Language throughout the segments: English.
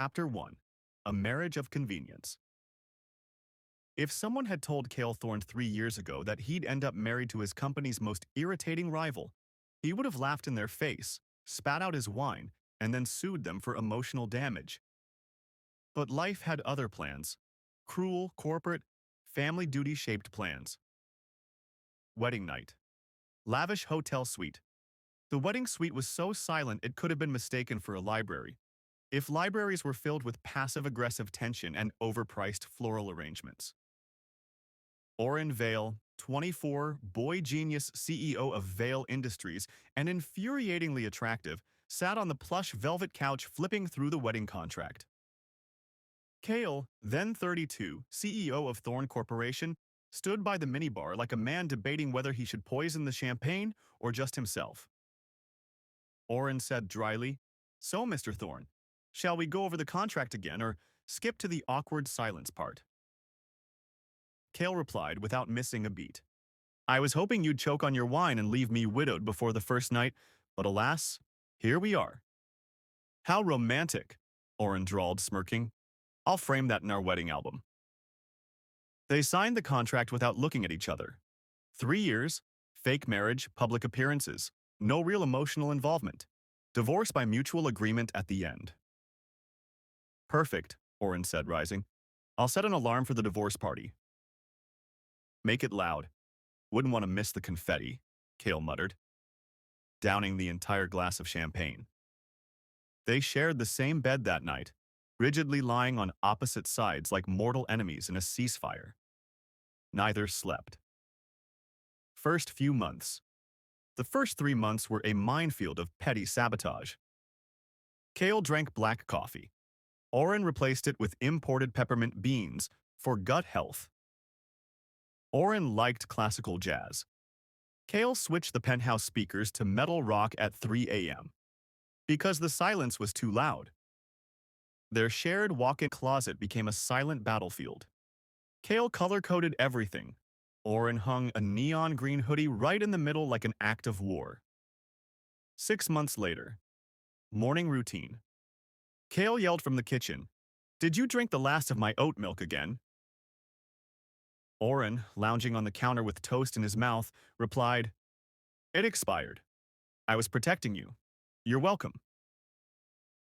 Chapter 1. A Marriage of Convenience. If someone had told Kael Thorne 3 years ago that he'd end up married to his company's most irritating rival, he would have laughed in their face, spat out his wine, and then sued them for emotional damage. But life had other plans. Cruel, corporate, family duty-shaped plans. Wedding night. Lavish hotel suite. The wedding suite was so silent it could have been mistaken for a library, if libraries were filled with passive-aggressive tension and overpriced floral arrangements. Auren Vale, 24, boy genius CEO of Vale Industries, and infuriatingly attractive, sat on the plush velvet couch flipping through the wedding contract. Kael, then 32, CEO of Thorne Corporation, stood by the minibar like a man debating whether he should poison the champagne or just himself. Auren said dryly, "So, Mr. Thorne, shall we go over the contract again or skip to the awkward silence part?" Kael replied without missing a beat. "I was hoping you'd choke on your wine and leave me widowed before the first night, but alas, here we are." "How romantic," Auren drawled, smirking. "I'll frame that in our wedding album." They signed the contract without looking at each other. 3 years, fake marriage, public appearances, no real emotional involvement. Divorce by mutual agreement at the end. "Perfect," Auren said, rising. "I'll set an alarm for the divorce party." "Make it loud. Wouldn't want to miss the confetti," Kael muttered, downing the entire glass of champagne. They shared the same bed that night, rigidly lying on opposite sides like mortal enemies in a ceasefire. Neither slept. First few months. The first 3 months were a minefield of petty sabotage. Kael drank black coffee. Auren replaced it with imported peppermint beans for gut health. Auren liked classical jazz. Kael switched the penthouse speakers to metal rock at 3 a.m. because the silence was too loud. Their shared walk-in closet became a silent battlefield. Kael color-coded everything. Auren hung a neon green hoodie right in the middle like an act of war. 6 months later. Morning routine. Kael yelled from the kitchen, "Did you drink the last of my oat milk again?" Auren, lounging on the counter with toast in his mouth, replied, "It expired. I was protecting you. You're welcome."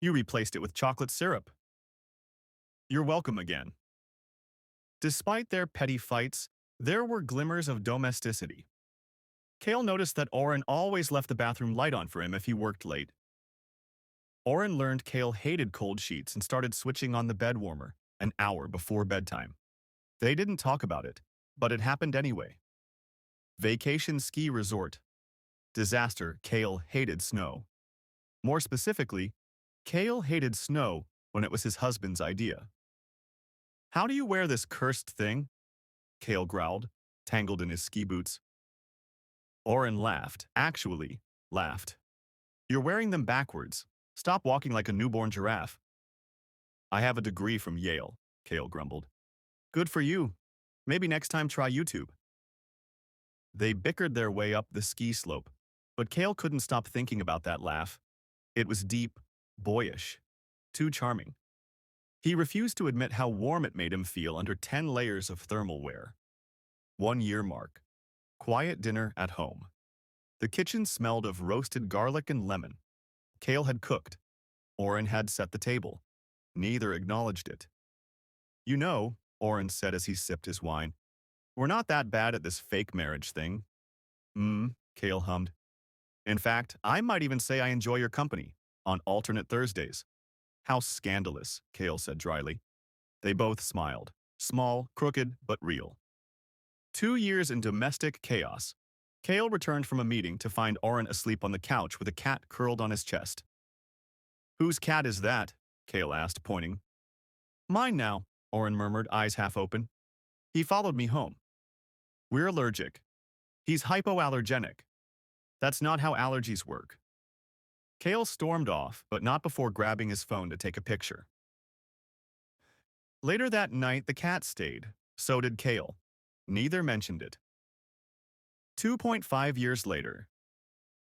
"You replaced it with chocolate syrup." "You're welcome again." Despite their petty fights, there were glimmers of domesticity. Kael noticed that Auren always left the bathroom light on for him if he worked late. Auren learned Kael hated cold sheets and started switching on the bed warmer an hour before bedtime. They didn't talk about it, but it happened anyway. Vacation ski resort. Disaster. Kael hated snow. More specifically, Kael hated snow when it was his husband's idea. "How do you wear this cursed thing?" Kael growled, tangled in his ski boots. Auren laughed, actually laughed. "You're wearing them backwards. Stop walking like a newborn giraffe." "I have a degree from Yale," Kael grumbled. "Good for you. Maybe next time try YouTube." They bickered their way up the ski slope, but Kael couldn't stop thinking about that laugh. It was deep, boyish, too charming. He refused to admit how warm it made him feel under 10 layers of thermal wear. 1 year mark. Quiet dinner at home. The kitchen smelled of roasted garlic and lemon. Kael had cooked. Auren had set the table. Neither acknowledged it. "You know," Auren said as he sipped his wine, "we're not that bad at this fake marriage thing." Kael hummed. "In fact, I might even say I enjoy your company, on alternate Thursdays." "How scandalous," Kael said dryly. They both smiled. Small, crooked, but real. 2 years in domestic chaos. Kael returned from a meeting to find Auren asleep on the couch with a cat curled on his chest. "Whose cat is that?" Kael asked, pointing. "Mine now," Auren murmured, eyes half open. "He followed me home." "We're allergic." "He's hypoallergenic." "That's not how allergies work." Kael stormed off, but not before grabbing his phone to take a picture. Later that night, the cat stayed. So did Kael. Neither mentioned it. 2.5 years later.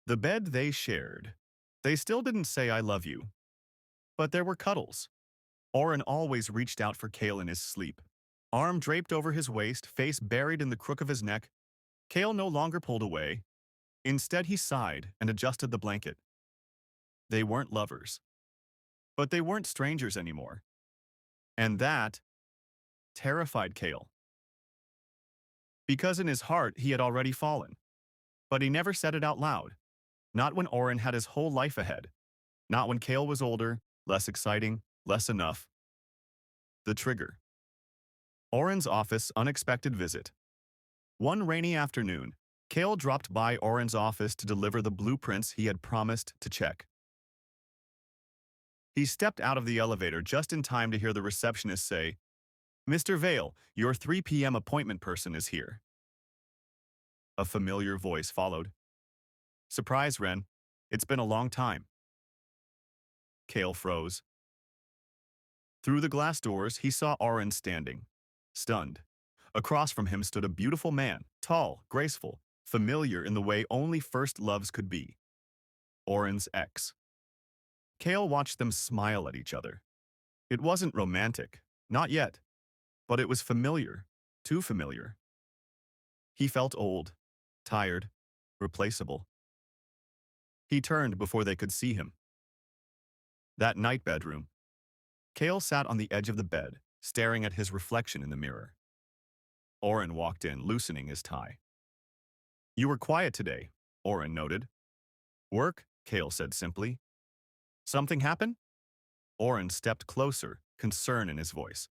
The bed they shared. They still didn't say "I love you." But there were cuddles. Auren always reached out for Kael in his sleep. Arm draped over his waist, face buried in the crook of his neck, Kael no longer pulled away. Instead, he sighed and adjusted the blanket. They weren't lovers. But they weren't strangers anymore. And that terrified Kael. Because in his heart, he had already fallen. But he never said it out loud. Not when Auren had his whole life ahead. Not when Kael was older, less exciting, less enough. The trigger. Auren's office unexpected visit. One rainy afternoon, Kael dropped by Auren's office to deliver the blueprints he had promised to check. He stepped out of the elevator just in time to hear the receptionist say, "Mr. Vale, your 3 p.m. appointment person is here." A familiar voice followed. "Surprise, Ren. It's been a long time." Kael froze. Through the glass doors, he saw Auren standing, stunned. Across from him stood a beautiful man, tall, graceful, familiar in the way only first loves could be. Auren's ex. Kael watched them smile at each other. It wasn't romantic, not yet, but it was familiar, too familiar. He felt old, tired, replaceable. He turned before they could see him. That night bedroom. Kael sat on the edge of the bed, staring at his reflection in the mirror. Auren walked in, loosening his tie. "You were quiet today," Auren noted. "Work?" Kael said simply. "Something happen?" Auren stepped closer, concern in his voice.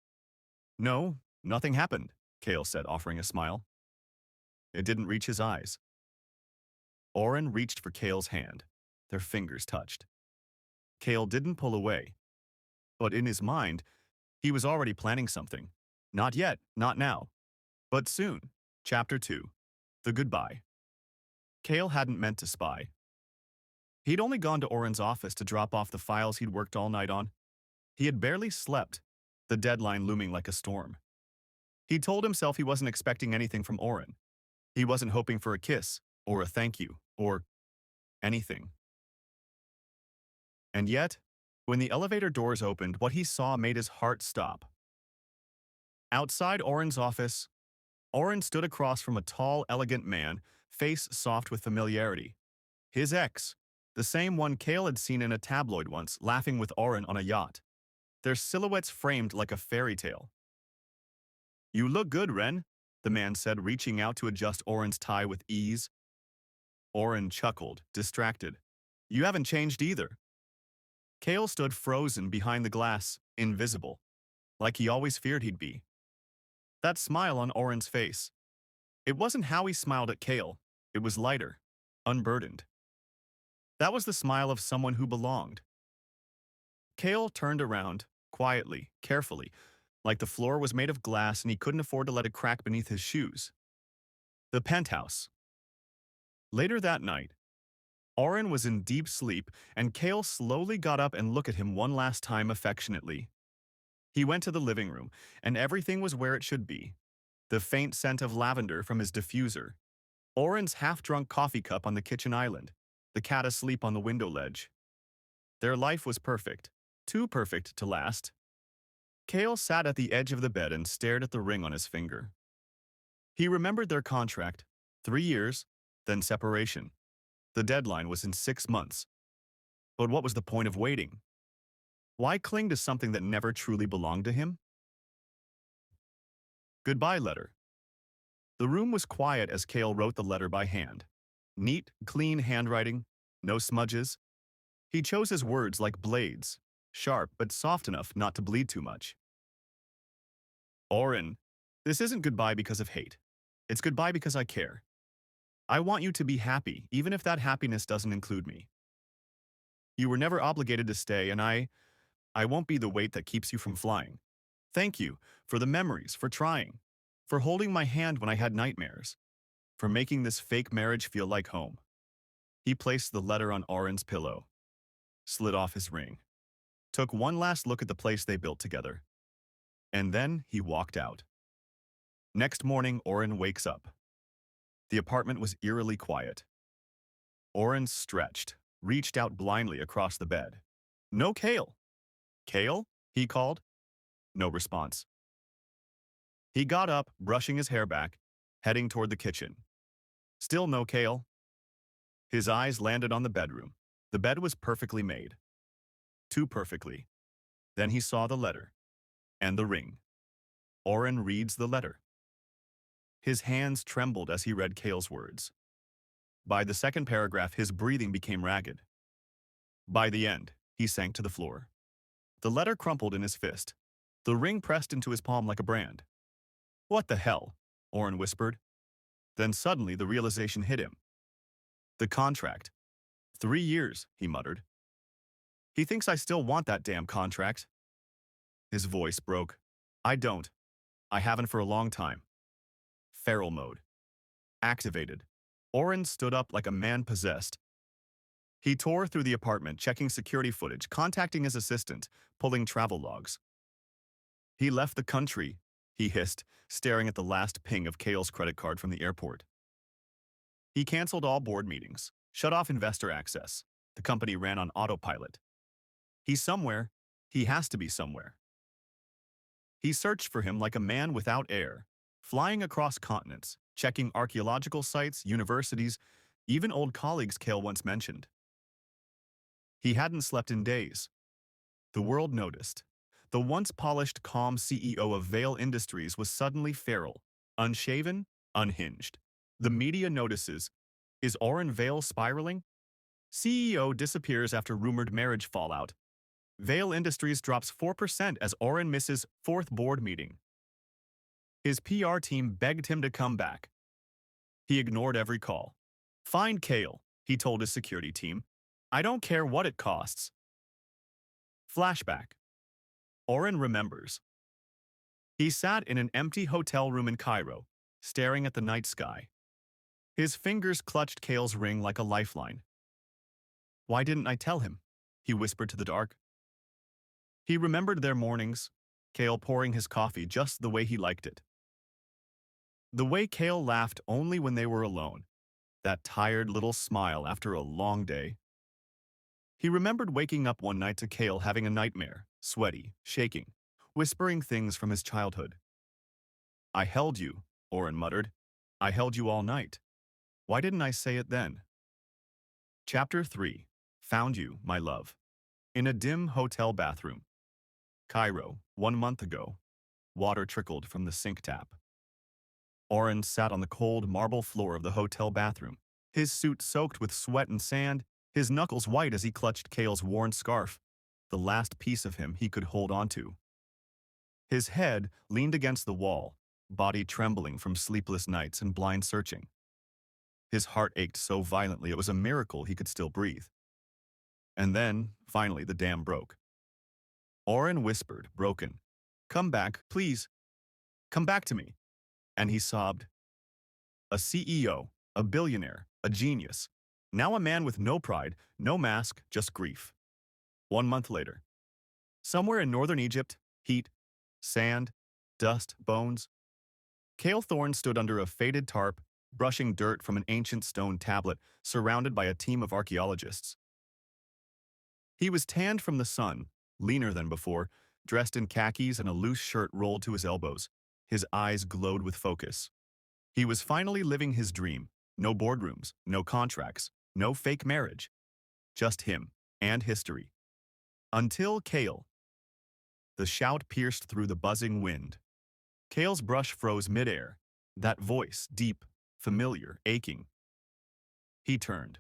"No, nothing happened," Kael said, offering a smile. It didn't reach his eyes. Auren reached for Kael's hand. Their fingers touched. Kael didn't pull away. But in his mind, he was already planning something. Not yet, not now. But soon. Chapter 2. The Goodbye. Kael hadn't meant to spy. He'd only gone to Auren's office to drop off the files he'd worked all night on. He had barely slept, the deadline looming like a storm. He told himself he wasn't expecting anything from Auren. He wasn't hoping for a kiss, or a thank you, or anything. And yet, when the elevator doors opened, what he saw made his heart stop. Outside Auren's office, Auren stood across from a tall, elegant man, face soft with familiarity. His ex, the same one Kael had seen in a tabloid once, laughing with Auren on a yacht. Their silhouettes framed like a fairy tale. "You look good, Ren," the man said, reaching out to adjust Auren's tie with ease. Auren chuckled, distracted. "You haven't changed either." Kael stood frozen behind the glass, invisible, like he always feared he'd be. That smile on Auren's face. It wasn't how he smiled at Kael. It was lighter, unburdened. That was the smile of someone who belonged. Kael turned around, quietly, carefully, like the floor was made of glass and he couldn't afford to let it crack beneath his shoes. The penthouse. Later that night, Auren was in deep sleep, and Kael slowly got up and looked at him one last time affectionately. He went to the living room, and everything was where it should be. The faint scent of lavender from his diffuser, Auren's half-drunk coffee cup on the kitchen island, the cat asleep on the window ledge. Their life was perfect, too perfect to last. Kael sat at the edge of the bed and stared at the ring on his finger. He remembered their contract, 3 years, then separation. The deadline was in 6 months. But what was the point of waiting? Why cling to something that never truly belonged to him? Goodbye letter. The room was quiet as Kael wrote the letter by hand. Neat, clean handwriting, no smudges. He chose his words like blades, sharp but soft enough not to bleed too much. Auren, this isn't goodbye because of hate. It's goodbye because I care. I want you to be happy, even if that happiness doesn't include me. You were never obligated to stay, and I won't be the weight that keeps you from flying. Thank you for the memories, for trying, for holding my hand when I had nightmares, for making this fake marriage feel like home. He placed the letter on Auren's pillow, slid off his ring, took one last look at the place they built together, and then he walked out. Next morning, Auren wakes up. The apartment was eerily quiet. Auren stretched, reached out blindly across the bed. No Kael. "Kael?" he called. No response. He got up, brushing his hair back, heading toward the kitchen. Still no Kael. His eyes landed on the bedroom. The bed was perfectly made. Too perfectly. Then he saw the letter. And the ring. Auren reads the letter. His hands trembled as he read Kael's words. By the second paragraph, his breathing became ragged. By the end, he sank to the floor. The letter crumpled in his fist. The ring pressed into his palm like a brand. What the hell? Auren whispered. Then suddenly the realization hit him. The contract. 3 years, he muttered. He thinks I still want that damn contract. His voice broke. I don't. I haven't for a long time. Feral mode. Activated. Auren stood up like a man possessed. He tore through the apartment, checking security footage, contacting his assistant, pulling travel logs. He left the country, he hissed, staring at the last ping of Kael's credit card from the airport. He canceled all board meetings, shut off investor access. The company ran on autopilot. He's somewhere. He has to be somewhere. He searched for him like a man without air, flying across continents, checking archaeological sites, universities, even old colleagues Kael once mentioned. He hadn't slept in days. The world noticed. The once polished, calm CEO of Vale Industries was suddenly feral, unshaven, unhinged. The media notices. Is Auren Vale spiraling? CEO disappears after rumored marriage fallout. Vale Industries drops 4% as Auren misses 4th board meeting. His PR team begged him to come back. He ignored every call. Find Kael, he told his security team. I don't care what it costs. Flashback. Auren remembers. He sat in an empty hotel room in Cairo, staring at the night sky. His fingers clutched Kael's ring like a lifeline. Why didn't I tell him? He whispered to the dark. He remembered their mornings, Kael pouring his coffee just the way he liked it. The way Kael laughed only when they were alone, that tired little smile after a long day. He remembered waking up one night to Kael having a nightmare, sweaty, shaking, whispering things from his childhood. I held you, Auren muttered. I held you all night. Why didn't I say it then? Chapter 3. Found you, my love. In a dim hotel bathroom. Cairo, 1 month ago. Water trickled from the sink tap. Auren sat on the cold marble floor of the hotel bathroom, his suit soaked with sweat and sand, his knuckles white as he clutched Kael's worn scarf, the last piece of him he could hold onto. His head leaned against the wall, body trembling from sleepless nights and blind searching. His heart ached so violently it was a miracle he could still breathe. And then, finally, the dam broke. Auren whispered, broken, Come back, please. Come back to me. And he sobbed. A CEO, a billionaire, a genius. Now a man with no pride, no mask, just grief. 1 month later. Somewhere in northern Egypt, heat, sand, dust, bones. Kael Thorne stood under a faded tarp, brushing dirt from an ancient stone tablet, surrounded by a team of archaeologists. He was tanned from the sun, leaner than before, dressed in khakis and a loose shirt rolled to his elbows. His eyes glowed with focus. He was finally living his dream. No boardrooms, no contracts, no fake marriage. Just him and history. Until Kael. The shout pierced through the buzzing wind. Kael's brush froze midair, that voice, deep, familiar, aching. He turned.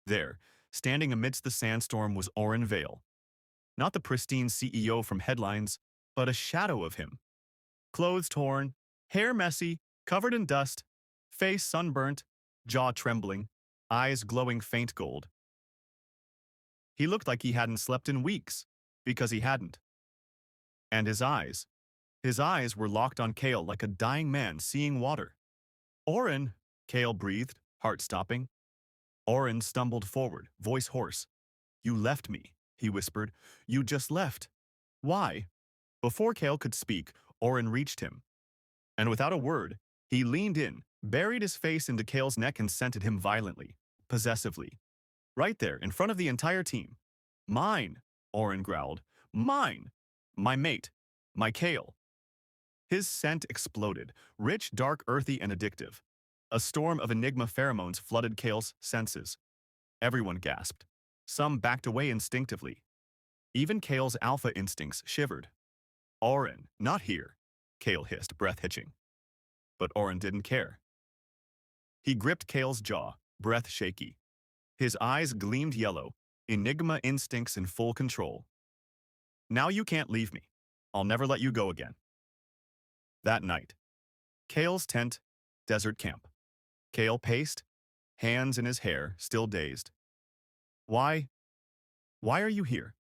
There, standing amidst the sandstorm was Auren Vale. Not the pristine CEO from headlines, but a shadow of him. Clothes torn, hair messy, covered in dust, face sunburnt, jaw trembling, eyes glowing faint gold. He looked like he hadn't slept in weeks, because he hadn't. And his eyes were locked on Kael like a dying man seeing water. Auren, Kael breathed, heart stopping. Auren stumbled forward, voice hoarse. You left me, he whispered. You just left. Why? Before Kael could speak, Auren reached him. And without a word, he leaned in, buried his face into Kael's neck and scented him violently, possessively. Right there, in front of the entire team. Mine, Auren growled. Mine. My mate. My Kael. His scent exploded, rich, dark, earthy, and addictive. A storm of Enigma pheromones flooded Kael's senses. Everyone gasped. Some backed away instinctively. Even Kael's alpha instincts shivered. Auren, not here, Kael hissed, breath hitching. But Auren didn't care. He gripped Kael's jaw, breath shaky. His eyes gleamed yellow, Enigma instincts in full control. Now you can't leave me. I'll never let you go again. That night, Kael's tent, desert camp. Kael paced, hands in his hair, still dazed. Why? Why are you here?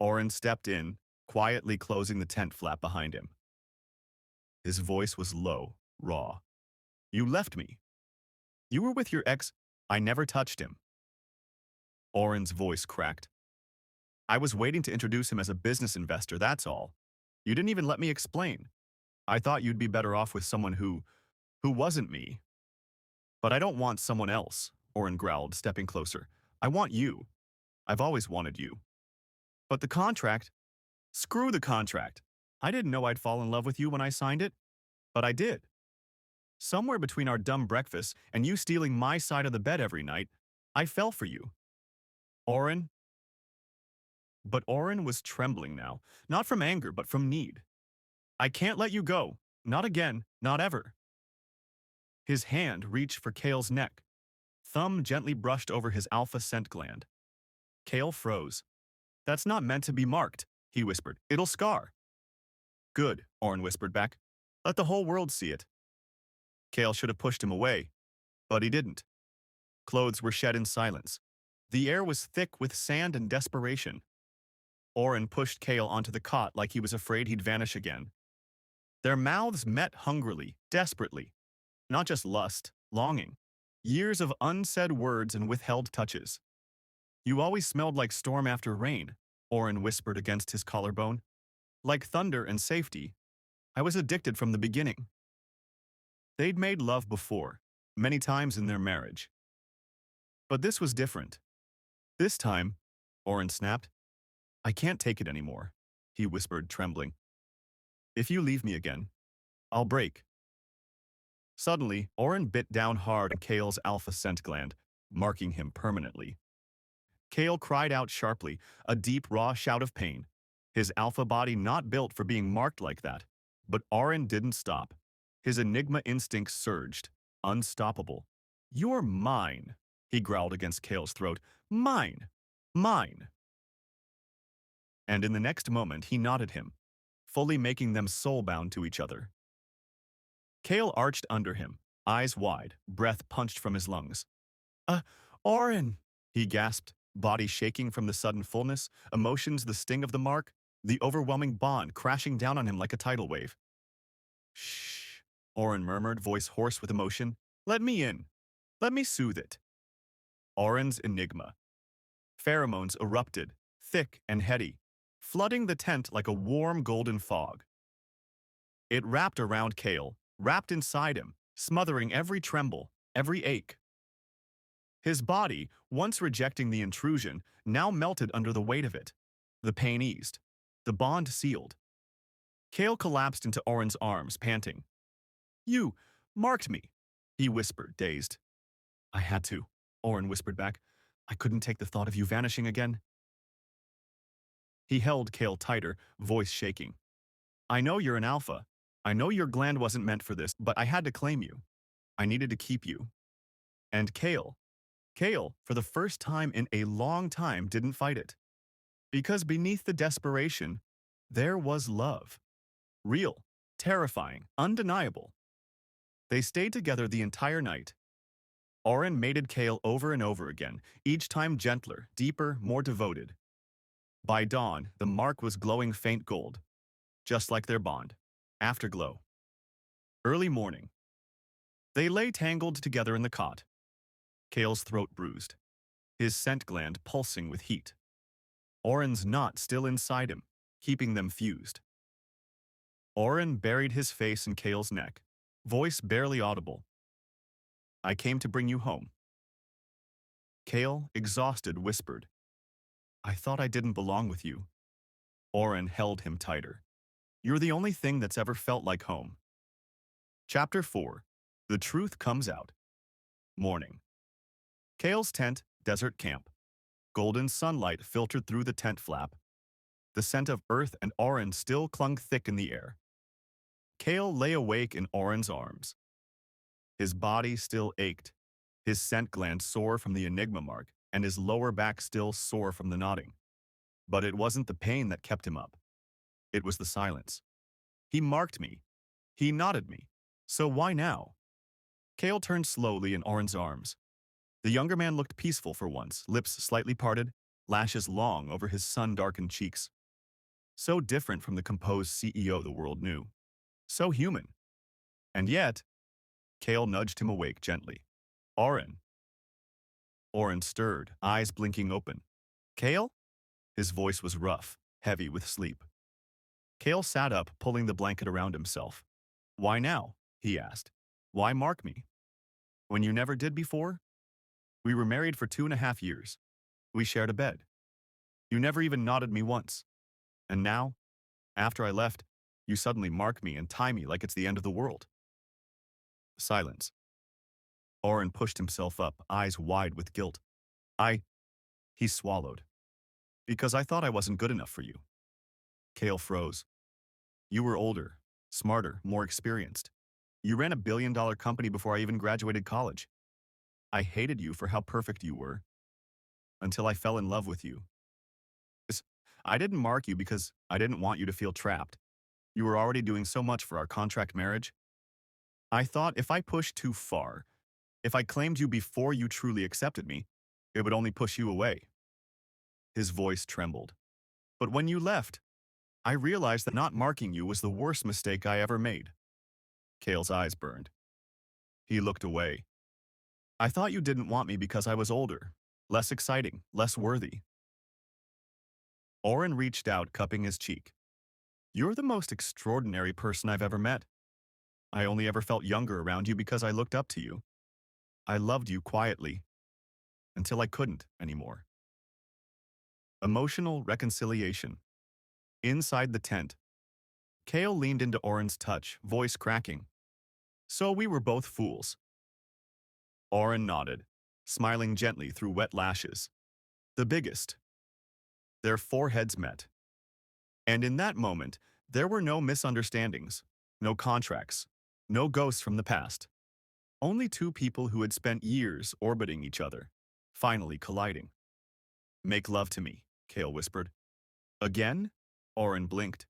Auren stepped in, quietly closing the tent flap behind him. His voice was low, raw. You left me. You were with your ex. I never touched him. Auren's voice cracked. I was waiting to introduce him as a business investor, that's all. You didn't even let me explain. I thought you'd be better off with someone who wasn't me. But I don't want someone else, Auren growled, stepping closer. I want you. I've always wanted you. But the contract? Screw the contract. I didn't know I'd fall in love with you when I signed it, but I did. Somewhere between our dumb breakfasts and you stealing my side of the bed every night, I fell for you. Auren? But Auren was trembling now, not from anger, but from need. I can't let you go. Not again, not ever. His hand reached for Kael's neck. Thumb gently brushed over his alpha scent gland. Kael froze. That's not meant to be marked, he whispered. It'll scar. Good, Auren whispered back. Let the whole world see it. Kael should have pushed him away, but he didn't. Clothes were shed in silence. The air was thick with sand and desperation. Auren pushed Kael onto the cot like he was afraid he'd vanish again. Their mouths met hungrily, desperately. Not just lust, longing. Years of unsaid words and withheld touches. You always smelled like storm after rain, Auren whispered against his collarbone. Like thunder and safety. I was addicted from the beginning. They'd made love before, many times in their marriage. But this was different. This time, Auren snapped. I can't take it anymore, he whispered, trembling. If you leave me again, I'll break. Suddenly, Auren bit down hard on Kael's alpha scent gland, marking him permanently. Kael cried out sharply, a deep, raw shout of pain. His alpha body not built for being marked like that. But Auren didn't stop. His Enigma instinct surged, unstoppable. You're mine, he growled against Kael's throat. Mine. Mine. And in the next moment he knotted him, fully making them soul-bound to each other. Kael arched under him, eyes wide, breath punched from his lungs. Auren, he gasped, body shaking from the sudden fullness, emotions the sting of the mark, the overwhelming bond crashing down on him like a tidal wave. Shh, Auren murmured, voice hoarse with emotion. Let me in. Let me soothe it. Auren's Enigma. Pheromones erupted, thick and heady, flooding the tent like a warm golden fog. It wrapped around Kael, wrapped inside him, smothering every tremble, every ache. His body, once rejecting the intrusion, now melted under the weight of it. The pain eased. The bond sealed. Kael collapsed into Auren's arms, panting. You marked me, he whispered, dazed. I had to, Auren whispered back. I couldn't take the thought of you vanishing again. He held Kael tighter, voice shaking. I know you're an alpha. I know your gland wasn't meant for this, but I had to claim you. I needed to keep you. And Kael, for the first time in a long time, didn't fight it. Because beneath the desperation, there was love. Real, terrifying, undeniable. They stayed together the entire night. Auren mated Kael over and over again, each time gentler, deeper, more devoted. By dawn, the mark was glowing faint gold, just like their bond. Afterglow. Early morning. They lay tangled together in the cot. Kael's throat bruised, his scent gland pulsing with heat. Auren's knot still inside him, keeping them fused. Auren buried his face in Kael's neck, voice barely audible. I came to bring you home. Kael, exhausted, whispered. I thought I didn't belong with you. Auren held him tighter. You're the only thing that's ever felt like home. Chapter 4. The Truth Comes Out. Morning. Kael's tent, desert camp. Golden sunlight filtered through the tent flap. The scent of earth and Auren still clung thick in the air. Kael lay awake in Auren's arms. His body still ached, his scent gland sore from the Enigma mark, and his lower back still sore from the nodding. But it wasn't the pain that kept him up. It was the silence. He marked me. He nodded me. So why now? Kael turned slowly in Auren's arms. The younger man looked peaceful for once, lips slightly parted, lashes long over his sun-darkened cheeks. So different from the composed CEO the world knew. So human. And yet, Kael nudged him awake gently. Auren. Auren stirred, eyes blinking open. Kael? His voice was rough, heavy with sleep. Kael sat up, pulling the blanket around himself. Why now? He asked. Why mark me? When you never did before? We were married for 2.5 years. We shared a bed. You never even nodded me once. And now, after I left, you suddenly mark me and tie me like it's the end of the world. Silence. Auren pushed himself up, eyes wide with guilt. He swallowed. Because I thought I wasn't good enough for you. Kael froze. You were older, smarter, more experienced. You ran a billion-dollar company before I even graduated college. I hated you for how perfect you were. Until I fell in love with you. I didn't mark you because I didn't want you to feel trapped. You were already doing so much for our contract marriage. I thought if I pushed too far, if I claimed you before you truly accepted me, it would only push you away. His voice trembled. But when you left, I realized that not marking you was the worst mistake I ever made. Kael's eyes burned. He looked away. I thought you didn't want me because I was older, less exciting, less worthy. Auren reached out, cupping his cheek. You're the most extraordinary person I've ever met. I only ever felt younger around you because I looked up to you. I loved you quietly, until I couldn't anymore. Emotional reconciliation. Inside the tent, Kael leaned into Auren's touch, voice cracking. So we were both fools. Auren nodded, smiling gently through wet lashes. The biggest. Their foreheads met. And in that moment, there were no misunderstandings, no contracts, no ghosts from the past. Only two people who had spent years orbiting each other, finally colliding. Make love to me, Kael whispered. Again? Auren blinked.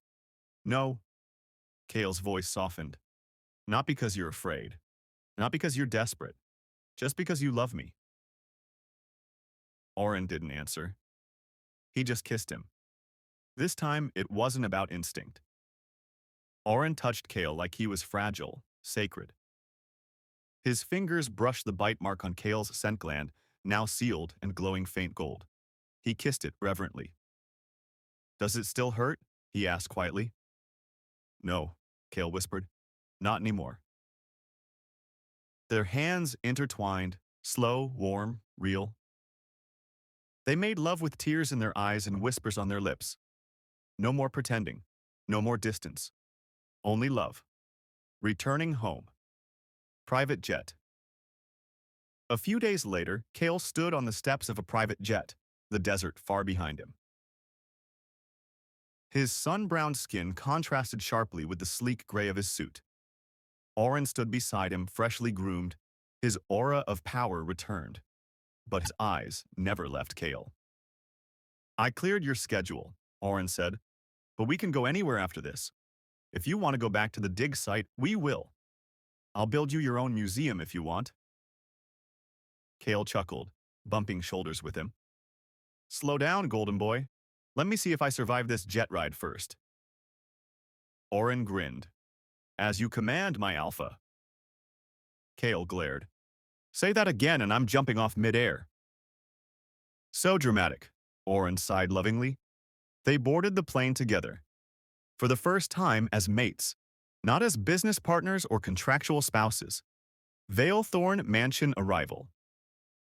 No. Kael's voice softened. Not because you're afraid. Not because you're desperate. Just because you love me. Auren didn't answer. He just kissed him. This time, it wasn't about instinct. Auren touched Kael like he was fragile, sacred. His fingers brushed the bite mark on Kael's scent gland, now sealed and glowing faint gold. He kissed it reverently. Does it still hurt? He asked quietly. No, Kael whispered. Not anymore. Their hands intertwined, slow, warm, real. They made love with tears in their eyes and whispers on their lips. No more pretending. No more distance. Only love. Returning home. Private jet. A few days later, Kael stood on the steps of a private jet, the desert far behind him. His sun-browned skin contrasted sharply with the sleek gray of his suit. Auren stood beside him, freshly groomed. His aura of power returned, but his eyes never left Kael. I cleared your schedule, Auren said, but we can go anywhere after this. If you want to go back to the dig site, we will. I'll build you your own museum if you want. Kael chuckled, bumping shoulders with him. Slow down, golden boy. Let me see if I survive this jet ride first. Auren grinned. As you command, my alpha. Kael glared. Say that again and I'm jumping off midair. So dramatic, Auren sighed lovingly. They boarded the plane together. For the first time as mates, not as business partners or contractual spouses. Valethorn Mansion arrival.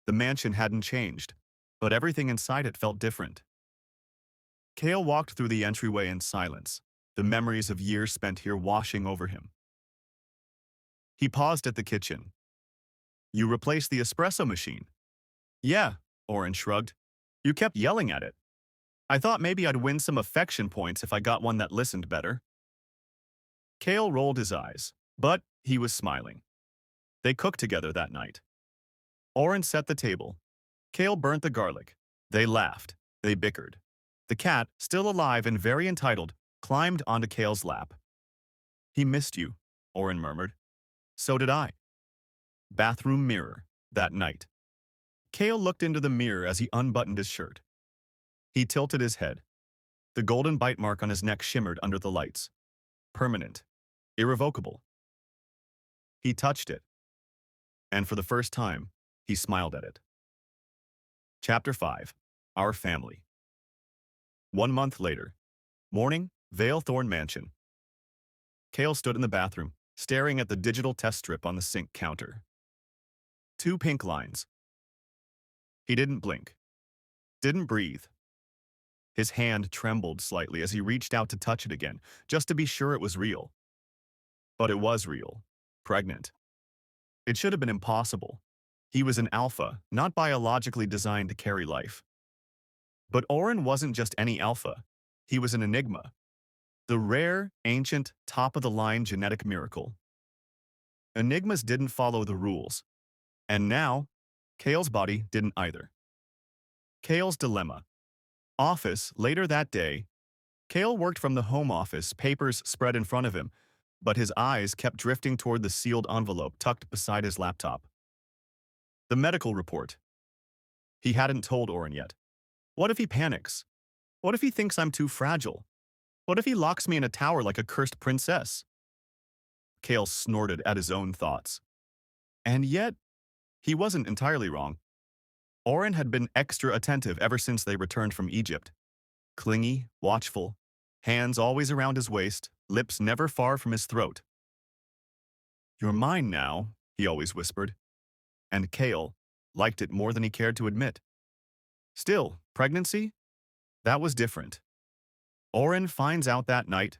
The mansion hadn't changed, but everything inside it felt different. Kael walked through the entryway in silence, the memories of years spent here washing over him. He paused at the kitchen. You replaced the espresso machine. Yeah, Auren shrugged. You kept yelling at it. I thought maybe I'd win some affection points if I got one that listened better. Kael rolled his eyes, but he was smiling. They cooked together that night. Auren set the table. Kael burnt the garlic. They laughed. They bickered. The cat, still alive and very entitled, climbed onto Kael's lap. He missed you, Auren murmured. So did I. Bathroom mirror, that night. Kael looked into the mirror as he unbuttoned his shirt. He tilted his head. The golden bite mark on his neck shimmered under the lights. Permanent. Irrevocable. He touched it. And for the first time, he smiled at it. Chapter 5. Our Family. 1 month later. Morning, Vale Thorn Mansion. Kael stood in the bathroom, staring at the digital test strip on the sink counter. 2 pink lines. He didn't blink. Didn't breathe. His hand trembled slightly as he reached out to touch it again, just to be sure it was real. But it was real. Pregnant. It should have been impossible. He was an alpha, not biologically designed to carry life. But Auren wasn't just any alpha. He was an enigma. The rare, ancient, top-of-the-line genetic miracle. Enigmas didn't follow the rules. And now, Kael's body didn't either. Kael's dilemma. Office, later that day. Kael worked from the home office, papers spread in front of him, but his eyes kept drifting toward the sealed envelope tucked beside his laptop. The medical report. He hadn't told Auren yet. What if he panics? What if he thinks I'm too fragile? What if he locks me in a tower like a cursed princess? Kael snorted at his own thoughts. And yet, he wasn't entirely wrong. Auren had been extra attentive ever since they returned from Egypt. Clingy, watchful, hands always around his waist, lips never far from his throat. You're mine now, he always whispered. And Kael liked it more than he cared to admit. Still, pregnancy? That was different. Auren finds out that night.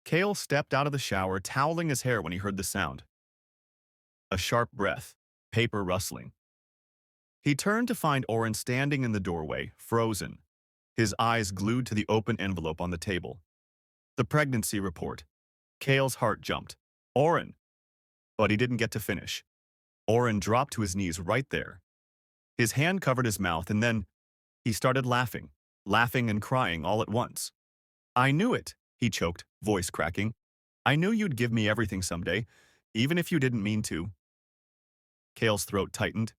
Kael stepped out of the shower, toweling his hair when he heard the sound. A sharp breath, paper rustling. He turned to find Auren standing in the doorway, frozen, his eyes glued to the open envelope on the table. The pregnancy report. Kael's heart jumped. Auren! But he didn't get to finish. Auren dropped to his knees right there. His hand covered his mouth, and then he started laughing and crying all at once. I knew it, he choked, voice cracking. I knew you'd give me everything someday, even if you didn't mean to. Kael's throat tightened.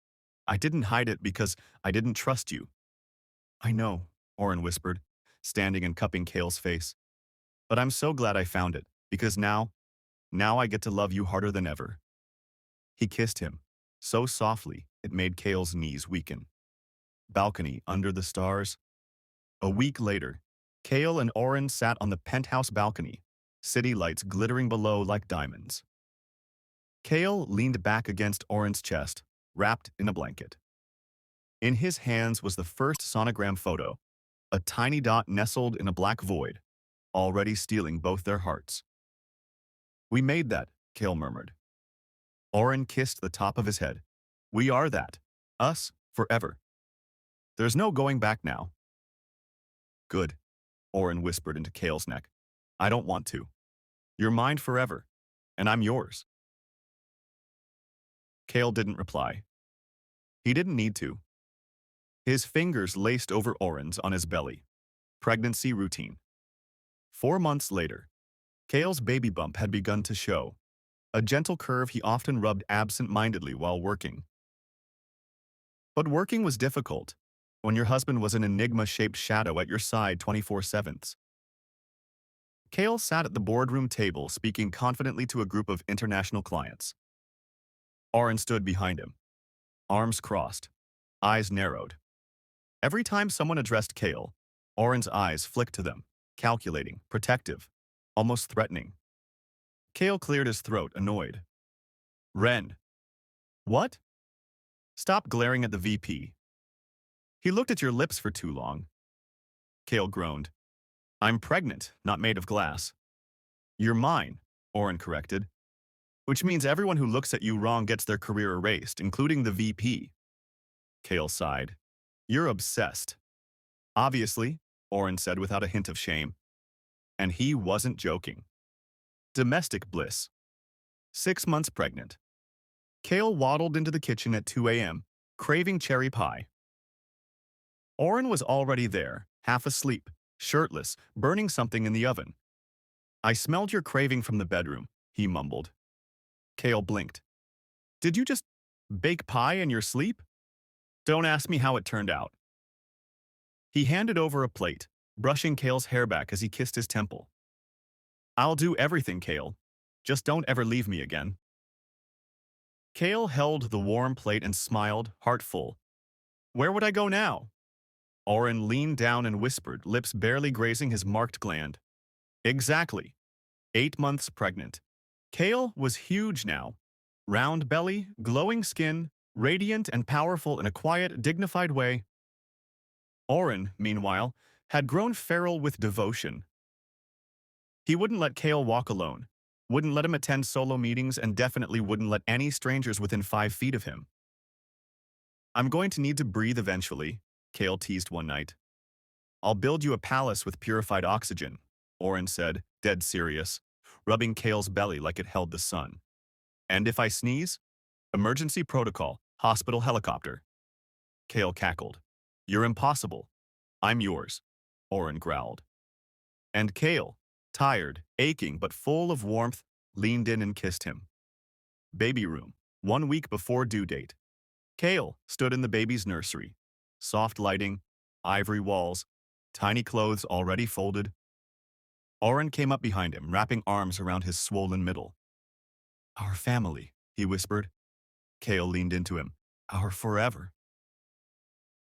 I didn't hide it because I didn't trust you. I know, Auren whispered, standing and cupping Kael's face. But I'm so glad I found it, because now I get to love you harder than ever. He kissed him, so softly it made Kael's knees weaken. Balcony under the stars. A week later, Kael and Auren sat on the penthouse balcony, city lights glittering below like diamonds. Kael leaned back against Auren's chest, wrapped in a blanket. In his hands was the first sonogram photo, a tiny dot nestled in a black void, already stealing both their hearts. We made that, Kael murmured. Auren kissed the top of his head. We are that. Us, forever. There's no going back now. Good, Auren whispered into Kael's neck. I don't want to. You're mine forever, and I'm yours. Kael didn't reply. He didn't need to. His fingers laced over Auren's on his belly. Pregnancy routine. 4 months later, Kael's baby bump had begun to show, a gentle curve he often rubbed absent-mindedly while working. But working was difficult when your husband was an enigma-shaped shadow at your side 24/7. Kael sat at the boardroom table speaking confidently to a group of international clients. Auren stood behind him, arms crossed, eyes narrowed. Every time someone addressed Kael, Auren's eyes flicked to them, calculating, protective, almost threatening. Kael cleared his throat, annoyed. Ren. What? Stop glaring at the VP. He looked at your lips for too long. Kael groaned. I'm pregnant, not made of glass. You're mine, Auren corrected, which means everyone who looks at you wrong gets their career erased, including the VP. Kael sighed. You're obsessed. Obviously, Auren said without a hint of shame. And he wasn't joking. Domestic bliss. 6 months pregnant. Kael waddled into the kitchen at 2 a.m., craving cherry pie. Auren was already there, half asleep, shirtless, burning something in the oven. I smelled your craving from the bedroom, he mumbled. Kael blinked. Did you just bake pie in your sleep? Don't ask me how it turned out. He handed over a plate, brushing Kael's hair back as he kissed his temple. I'll do everything, Kael. Just don't ever leave me again. Kael held the warm plate and smiled, heart full. Where would I go now? Auren leaned down and whispered, lips barely grazing his marked gland. Exactly. 8 months pregnant. Kael was huge now. Round belly, glowing skin, radiant and powerful in a quiet, dignified way. Auren, meanwhile, had grown feral with devotion. He wouldn't let Kael walk alone, wouldn't let him attend solo meetings, and definitely wouldn't let any strangers within 5 feet of him. I'm going to need to breathe eventually, Kael teased one night. I'll build you a palace with purified oxygen, Auren said, dead serious, rubbing Kael's belly like it held the sun. And if I sneeze? Emergency protocol, hospital helicopter. Kael cackled. You're impossible. I'm yours, Auren growled. And Kael, tired, aching but full of warmth, leaned in and kissed him. Baby room, 1 week before due date. Kael stood in the baby's nursery. Soft lighting, ivory walls, tiny clothes already folded. Auren came up behind him, wrapping arms around his swollen middle. Our family, he whispered. Kael leaned into him. Our forever.